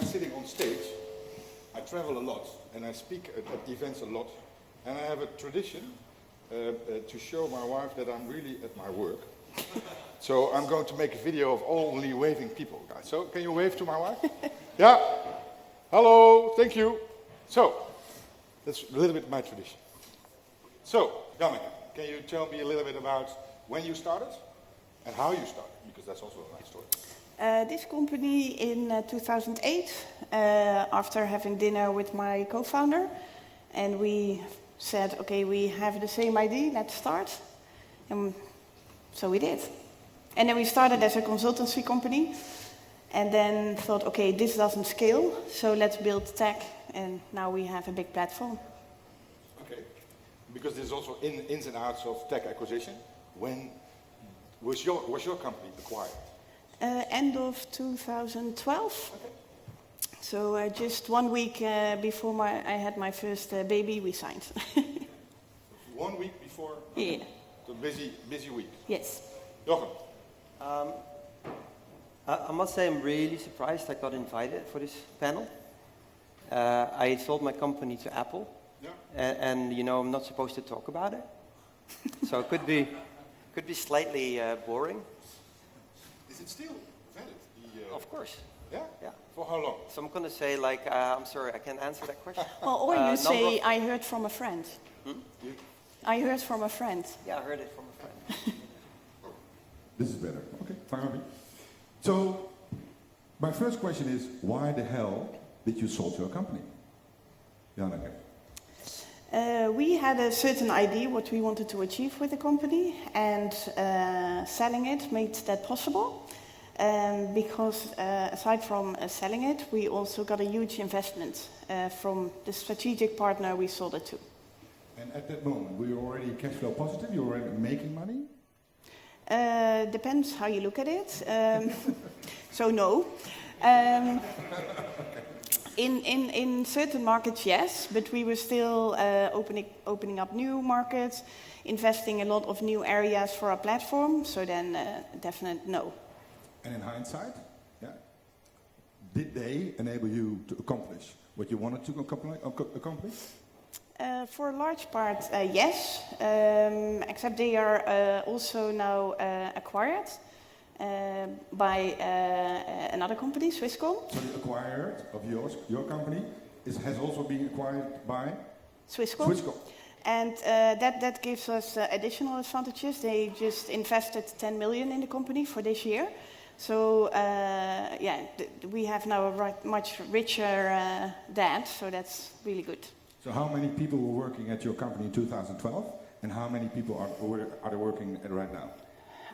sitting on stage, I travel a lot and I speak at events a lot, and I have a tradition to show my wife that I'm really at my work. So I'm going to make a video of only waving people, guys. So can you wave to my wife? Yeah. Hello. Thank you. So that's a little bit my tradition. So, Janneke, can you tell me a little bit about when you started and how you started? Because that's also a nice story. This company in 2008, after having dinner with my co-founder, and we said, okay, we have the same idea, let's start. And so we did. And then we started as a consultancy company, and then thought, okay, this doesn't scale, so let's build tech, and now we have a big platform. Okay, because there's also ins and outs of tech acquisition. When was your company acquired? End of 2012. Okay. So just 1 week before I had my first baby, we signed. 1 week before? Yeah. So busy week. Yes. Jochem. I must say I'm really surprised I got invited for this panel. I sold my company to Apple, and you know I'm not supposed to talk about it, so it could be slightly boring. Is it still valid? Of course. Yeah? Yeah. For how long? So I'm going to say like, I'm sorry, I can't answer that question. Well, or you say, I heard from a friend. I heard from a friend. Yeah, I heard it from a friend. This is better. Okay, fine with me. So, my first question is, why the hell did you sell your company? Janneke. We had a certain idea what we wanted to achieve with the company, and selling it made that possible. Because aside from selling it, we also got a huge investment from the strategic partner we sold it to. And at that moment, were you already cash flow positive? You were already making money? Depends how you look at it. So no. In certain markets, yes, but we were still opening up new markets, investing a lot of new areas for our platform. So then, definite no. And in hindsight, did they enable you to accomplish what you wanted to accomplish? For a large part, yes, except they are also now acquired by another company, Swisscom. So the acquired of your company has also been acquired by Swisscom. And that gives us additional advantages. They just invested 10 million in the company for this year. So we have now a much richer dad, so that's really good. So how many people were working at your company in 2012, and how many people are working right now?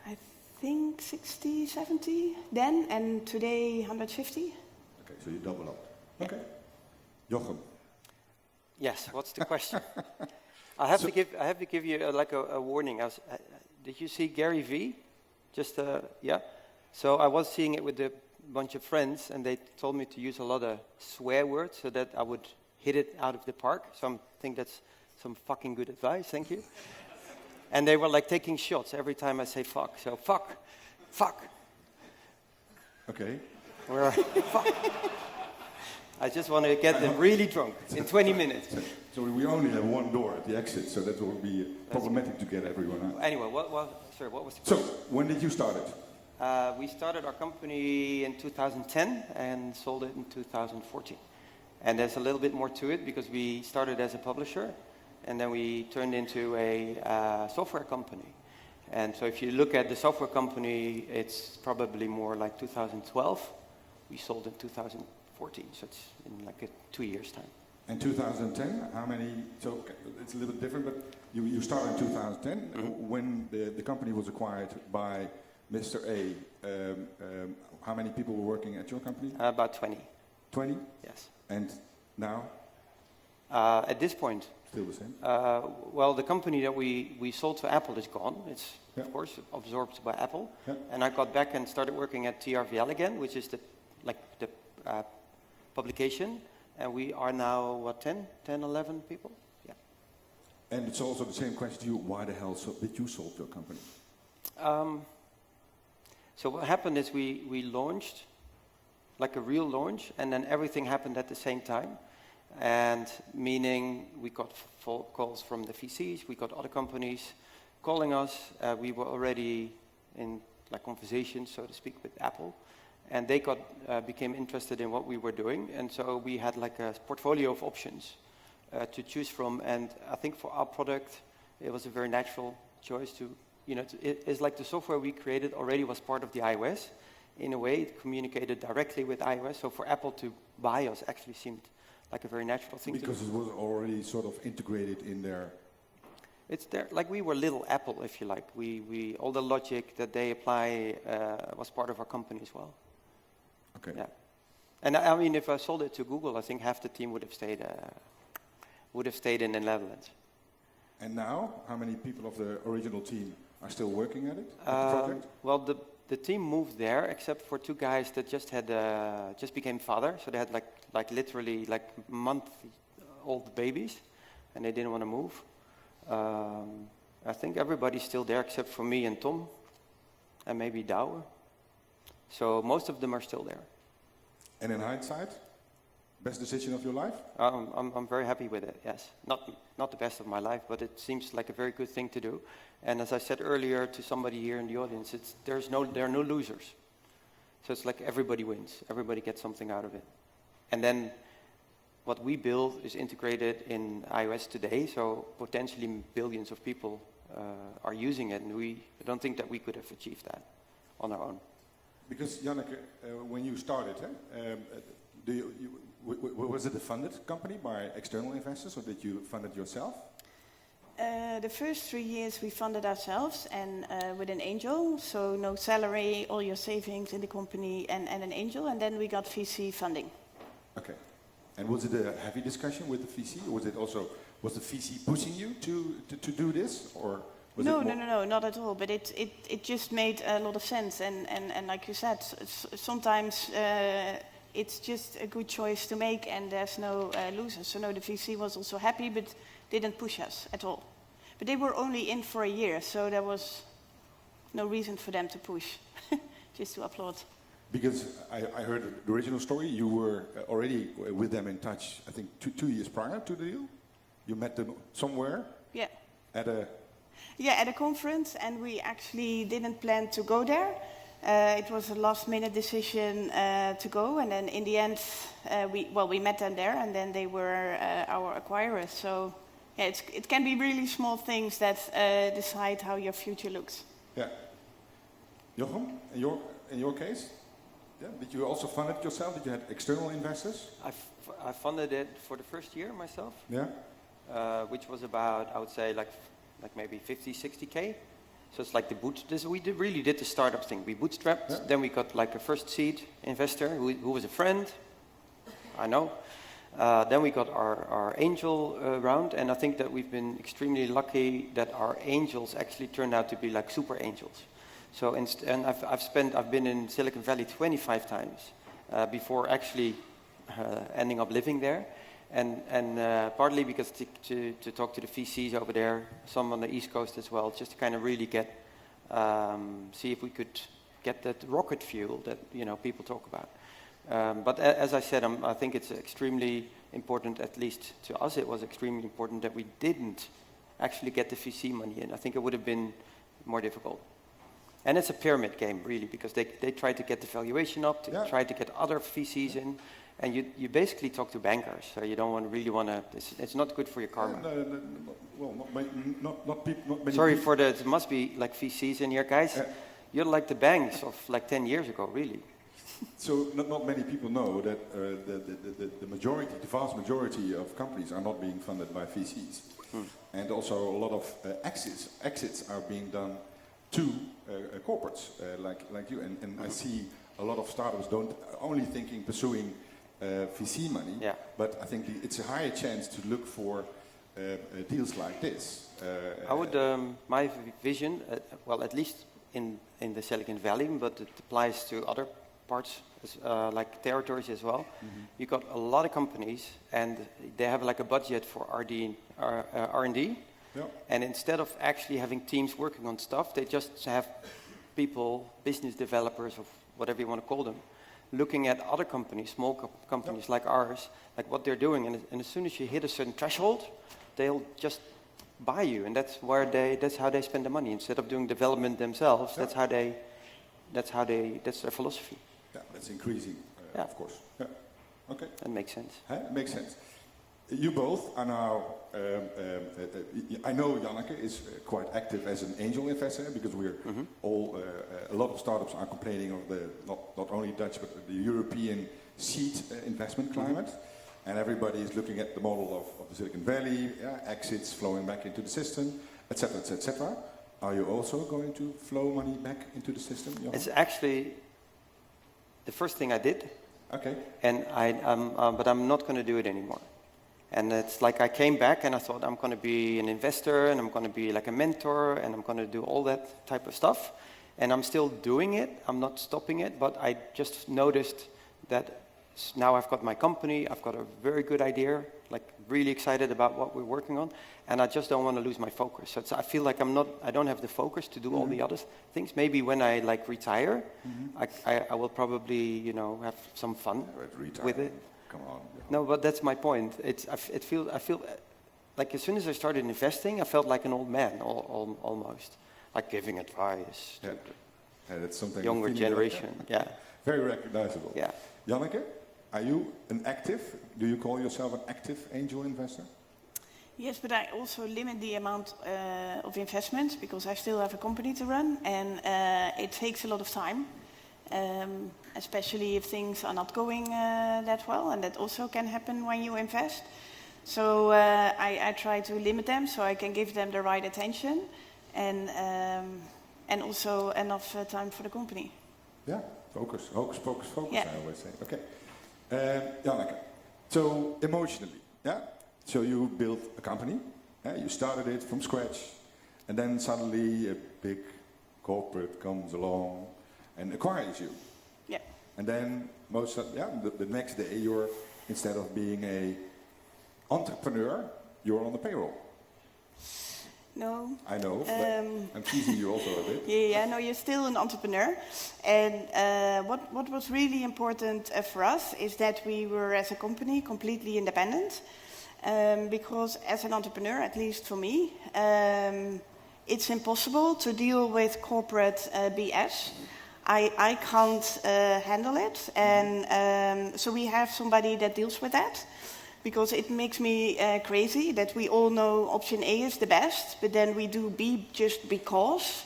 I think 60, 70 then, and today 150. Okay, so you double up. Okay. Jochem. Yes, what's the question? I have to give you like a warning. Did you see Gary V? Just yeah. So I was seeing it with a bunch of friends, and they told me to use a lot of swear words so that I would hit it out of the park. So I think that's some fucking good advice. Thank you. And they were like taking shots every time I say fuck. So fuck. Okay. Fuck. I just want to get them really drunk in 20 minutes. So we only have one door at the exit, so that will be problematic to get everyone out. Anyway, what was the question? So, when did you start it? We started our company in 2010 and sold it in 2014. And there's a little bit more to it because we started as a publisher and then we turned into a software company. And so if you look at the software company, it's probably more like 2012. We sold in 2014, so it's in like 2 years' time. In 2010, how many, so it's a little bit different, but you started in 2010 when the company was acquired by Mr. A. How many people were working at your company? About 20. 20? Yes. And now? At this point? Still the same? Well, the company that we sold to Apple is gone. It's, of course, absorbed by Apple. Yeah. And I got back and started working at TRVL again, which is the publication. And we are now, 10, 11 people? Yeah. And it's also the same question to you, why the hell did you sold your company? So what happened is we launched like a real launch, and then everything happened at the same time. And meaning we got calls from the VCs, we got other companies calling us. We were already in like conversations, so to speak, with Apple, and they became interested in what we were doing. And so we had like a portfolio of options to choose from. And I think for our product, it was a very natural choice to, it's like the software we created already was part of the iOS. In a way, it communicated directly with iOS. So for Apple to buy us actually seemed like a very natural thing. Because it was already sort of integrated in there. It's there, like we were little Apple, if you like. We all the logic that they apply was part of our company as well. Okay. Yeah. And I mean, if I sold it to Google, I think half the team would have stayed in the Netherlands. And now, how many people of the original team are still working at it, at the project? Well, the team moved there, except for 2 guys that just became father. So they had like literally like month-old babies, and they didn't want to move. I think everybody's still there except for me and Tom, and maybe Douwe. So most of them are still there. And in hindsight, best decision of your life? I'm very happy with it. Yes, not the best of my life, but it seems like a very good thing to do. And as I said earlier to somebody here in the audience, there are no losers. So it's like everybody wins. Everybody gets something out of it. And then what we build is integrated in iOS today, so potentially billions of people are using it, and I don't think that we could have achieved that on our own. Because Janneke, when you started, was it a funded company by external investors, or did you fund it yourself? The first 3 years we funded ourselves and with an angel, so no salary, all your savings in the company and an angel, and then we got VC funding. Okay. And was it a heavy discussion with the VC, or was the VC pushing you to do this, or was No, not at all. But it just made a lot of sense, and like you said, sometimes it's just a good choice to make, and there's no losers. So no, the VC was also happy, but didn't push us at all. But they were only in for a year, so there was no reason for them to push, just to applaud. Because I heard the original story, you were already with them in touch, I think 2 years prior to the deal? You met them somewhere? Yeah. At a conference, and we actually didn't plan to go there. It was a last-minute decision to go, and then in the end, we met them there, and then they were our acquirers. So yeah, it can be really small things that decide how your future looks. Yeah. Jochem, in your case? Yeah. Did you also fund it yourself? Did you have external investors? I funded it for the first year myself. Yeah. Which was about, I would say, like maybe 50, 60K. So it's like we really did the startup thing. We bootstrapped, yeah. Then we got like a first seed investor who was a friend, I know. Then we got our angel round, and I think that we've been extremely lucky that our angels actually turned out to be like super angels. So and I've been in Silicon Valley 25 times before actually ending up living there. And partly because to talk to the VCs over there, some on the East Coast as well, just to kind of really see if we could get that rocket fuel that people talk about. But as I said, I think it's extremely important, at least to us, it was extremely important that we didn't actually get the VC money in. I think it would have been more difficult. And it's a pyramid game, really, because they try to get the valuation up, try to get other VCs in. And you basically talk to bankers, so you don't really want to. It's not good for your karma. Well, not many. Sorry for the. It must be like VCs in here, guys. You're like the banks of like 10 years ago, really. So not many people know that the vast majority of companies are not being funded by VCs, and also a lot of exits are being done to corporates like you. And I see a lot of startups pursuing VC money, but I think it's a higher chance to look for deals like this. I would, my vision, well, at least in the Silicon Valley, but it applies to other parts, like territories as well. Mm-hmm. You got a lot of companies, and they have like a budget for R&D, and instead of actually having teams working on stuff, they just have people, business developers, or whatever you want to call them, looking at other companies, small companies like ours, like what they're doing, and as soon as you hit a certain threshold, they'll just buy you, and that's how they spend the money. Instead of doing development themselves, that's their philosophy. Yeah, that's increasing, of course. Yeah. Okay. That makes sense. It makes sense. You both are now, I know Janneke is quite active as an angel investor, because we're all, a lot of startups are complaining of the, not only Dutch, but the European seed investment climate. And everybody is looking at the model of the Silicon Valley, exits flowing back into the system, etc., etc., etc. Are you also going to flow money back into the system, Jochem? It's actually the first thing I did. Okay. And but I'm not going to do it anymore. And it's like I came back and I thought I'm going to be an investor and I'm going to be like a mentor and I'm going to do all that type of stuff. And I'm still doing it. I'm not stopping it. But I just noticed that now I've got my company. I've got a very good idea, like really excited about what we're working on. And I just don't want to lose my focus. So I feel like I don't have the focus to do all the other things. Maybe when I like retire, I will probably, have some fun with it. Come on. No, but that's my point. I feel like as soon as I started investing, I felt like an old man, almost, like giving advice to that's something the younger generation. Yeah. Very recognizable. Yeah. Janneke, are you do you call yourself an active angel investor? Yes, but I also limit the amount of investment because I still have a company to run, and it takes a lot of time. Especially if things are not going that well, and that also can happen when you invest. So I try to limit them so I can give them the right attention and also enough time for the company. Yeah, focus, Yeah. I always say. Okay. Janneke, so emotionally, so you built a company, you started it from scratch, and then suddenly a big corporate comes along and acquires you. Yeah. And then the next day instead of being a entrepreneur, you're on the payroll. No. I know. I'm teasing you also a bit. Yeah, no, you're still an entrepreneur. And what was really important for us is that we were, as a company, completely independent. Because as an entrepreneur, at least for me, it's impossible to deal with corporate BS. I can't handle it, and so we have somebody that deals with that, because it makes me crazy that we all know option A is the best, but then we do B just because.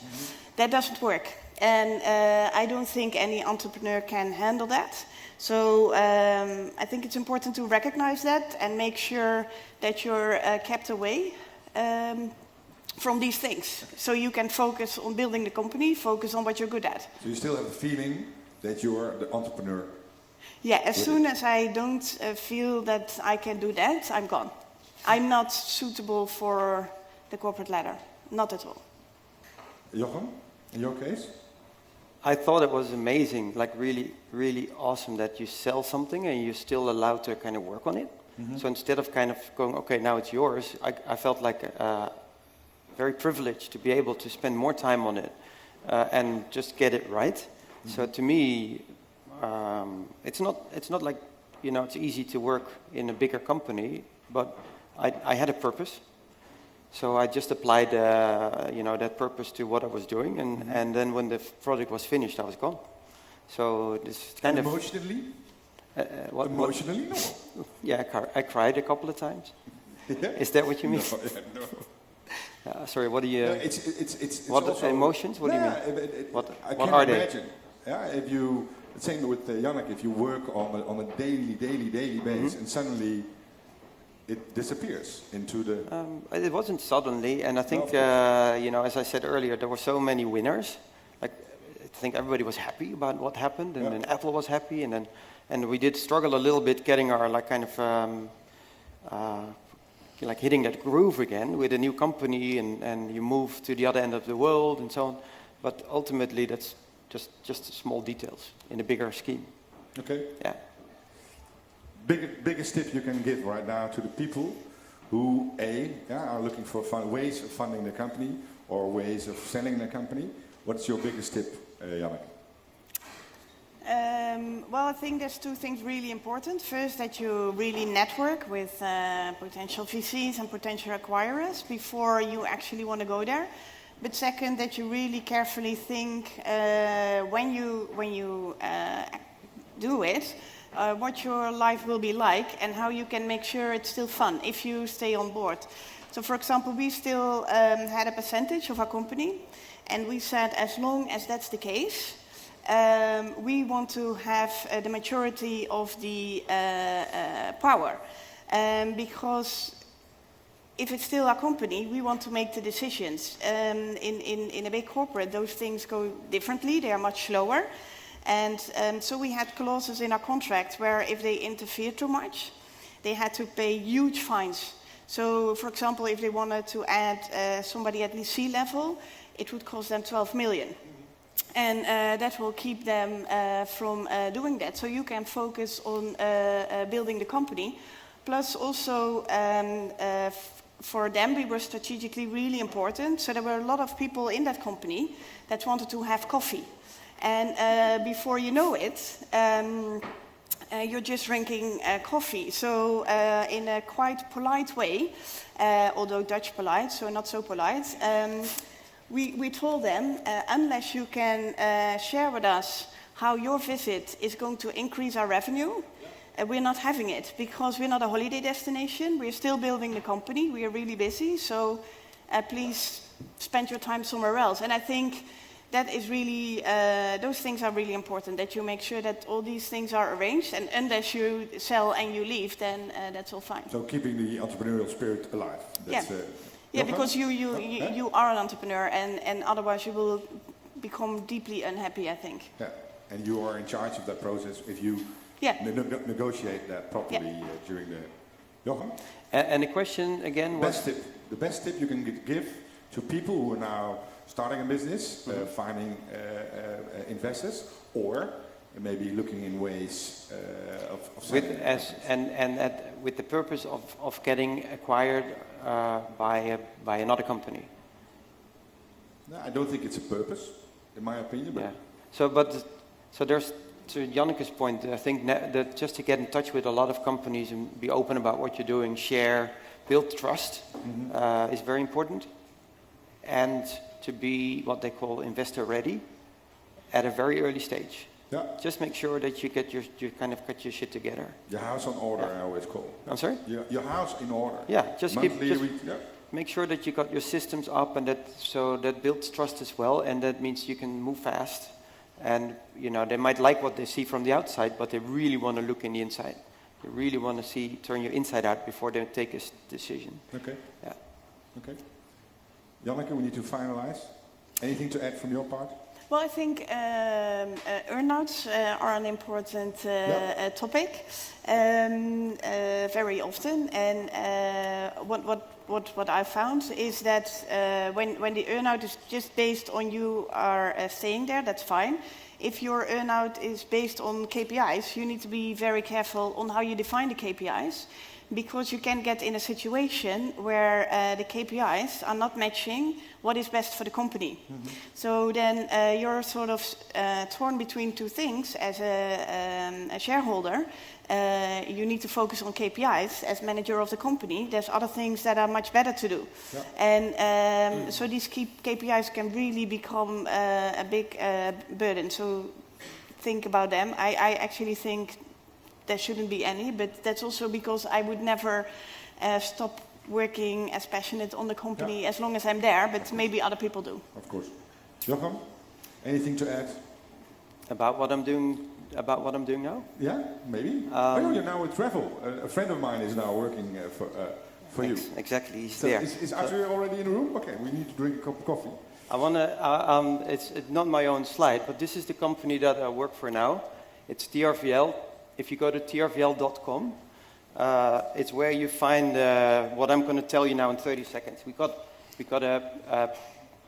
That doesn't work, and I don't think any entrepreneur can handle that. So I think it's important to recognize that and make sure that you're kept away from these things, so you can focus on building the company, focus on what you're good at. So you still have the feeling that you're the entrepreneur? Yeah, as soon as I don't feel that I can do that, I'm gone. I'm not suitable for the corporate ladder, not at all. Jochem, in your case? I thought it was amazing, like really, really awesome that you sell something and you're still allowed to kind of work on it. So instead of kind of going, okay, now it's yours, I felt like very privileged to be able to spend more time on it and just get it right. So to me, it's not like, it's easy to work in a bigger company, but I had a purpose. So I just applied, that purpose to what I was doing, and then when the project was finished, I was gone. So this kind of emotionally. Emotionally, no. Yeah, I cried a couple of times. Yeah? Is that what you mean? No. Sorry, what do you? It's what also, emotions? What do you mean? I What can are imagine. If you, same with Janneke, if you work on a daily basis, and suddenly it disappears into the. It wasn't suddenly, and I think as I said earlier, there were so many winners. Like I think everybody was happy about what happened, and then Apple was happy, and we did struggle a little bit getting our like hitting that groove again with a new company, and you move to the other end of the world and so on. But ultimately, that's just small details in a bigger scheme. Okay. Yeah. Biggest tip you can give right now to the people who are looking for ways of funding the company or ways of selling the company. What's your biggest tip, Janneke? Well, I think there's two things really important. First, that you really network with potential VCs and potential acquirers before you actually want to go there. But second, that you really carefully think when you do it, what your life will be like and how you can make sure it's still fun if you stay on board. So, for example, we still had a percentage of our company, and we said as long as that's the case, we want to have the maturity of the power, because if it's still our company, we want to make the decisions. In a big corporate, those things go differently. They are much slower. And so we had clauses in our contract where if they interfere too much, they had to pay huge fines. So, for example, if they wanted to add somebody at least C-level, it would cost them 12 million. And that will keep them from doing that. So you can focus on building the company. Plus also for them, we were strategically really important. So there were a lot of people in that company that wanted to have coffee. And before you know it, you're just drinking coffee. So in a quite polite way, although Dutch polite, so not so polite, we told them, unless you can share with us how your visit is going to increase our revenue, we're not having it, because we're not a holiday destination. We're still building the company. We are really busy. So please spend your time somewhere else. And I think that is really, those things are really important, that you make sure that all these things are arranged. And unless you sell and you leave, then that's all fine. So keeping the entrepreneurial spirit alive. That's, yeah, because you are an entrepreneur, and otherwise you will become deeply unhappy, I think. Yeah, and you are in charge of that process if you negotiate that properly during the... Jochem? And the question again was... The best tip you can give to people who are now starting a business, finding investors, or maybe looking in ways of with the purpose of getting acquired by another company. No, I don't think it's a purpose, in my opinion. But So there's, to Janneke's point, I think that just to get in touch with a lot of companies and be open about what you're doing, share, build trust is very important, and to be what they call investor ready at a very early stage. Yeah. Just make sure that you get your shit together. Your house on order, I always call. I'm sorry? Your house in order. Yeah, just Monthly, make sure that you got your systems up, and that builds trust as well, and that means you can move fast. And they might like what they see from the outside, but they really want to look in the inside. They really want to turn your inside out before they take a decision. Okay. Yeah. Okay. Janneke, we need to finalize. Anything to add from your part? Well, I think earnouts are an important topic very often. And what I found is that when the earnout is just based on you are staying there, that's fine. If your earnout is based on KPIs, you need to be very careful on how you define the KPIs, because you can get in a situation where the KPIs are not matching what is best for the company. So then you're sort of torn between two things. As a shareholder, you need to focus on KPIs. As manager of the company, there's other things that are much better to do. Yeah. And so these KPIs can really become a big burden. So think about them. I actually think there shouldn't be any, but that's also because I would never stop working as passionate on the company as long as I'm there, but maybe other people do. Of course. Jochem, anything to add? About what I'm doing now? Yeah, maybe. You're now with travel. A friend of mine is now working for you. Exactly, he's so there. Is Arthur already in the room? Okay, we need to drink a cup of coffee. I want to, it's not my own slide, but this is the company that I work for now. It's TRVL. If you go to trvl.com, it's where you find what I'm going to tell you now in 30 seconds.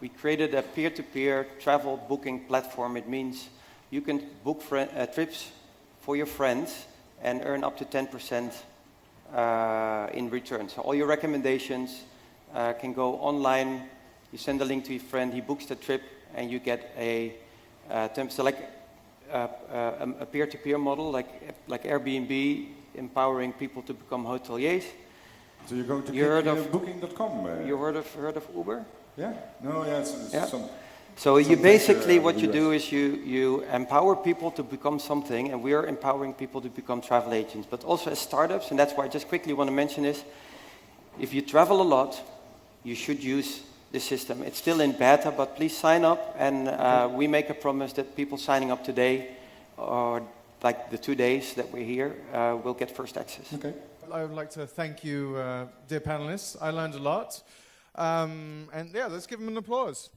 We created a peer-to-peer travel booking platform. It means you can book trips for your friends and earn up to 10% in return. So all your recommendations can go online. You send a link to your friend, he books the trip, and you get a 10%. a peer-to-peer model, like Airbnb, empowering people to become hoteliers. So you're going to You heard kick, of- Booking.com? You heard of Uber? Yeah? No, yeah, it's Yeah. some... So you some basically, tech, what you US. do is you empower people to become something, and we are empowering people to become travel agents, but also as startups, and that's why I just quickly want to mention this. If you travel a lot, you should use the system. It's still in beta, but please sign up, and we make a promise that people signing up today, or like the 2 days that we're here, will get first access. Okay. I would like to thank you, dear panelists. I learned a lot. And yeah, let's give them an applause.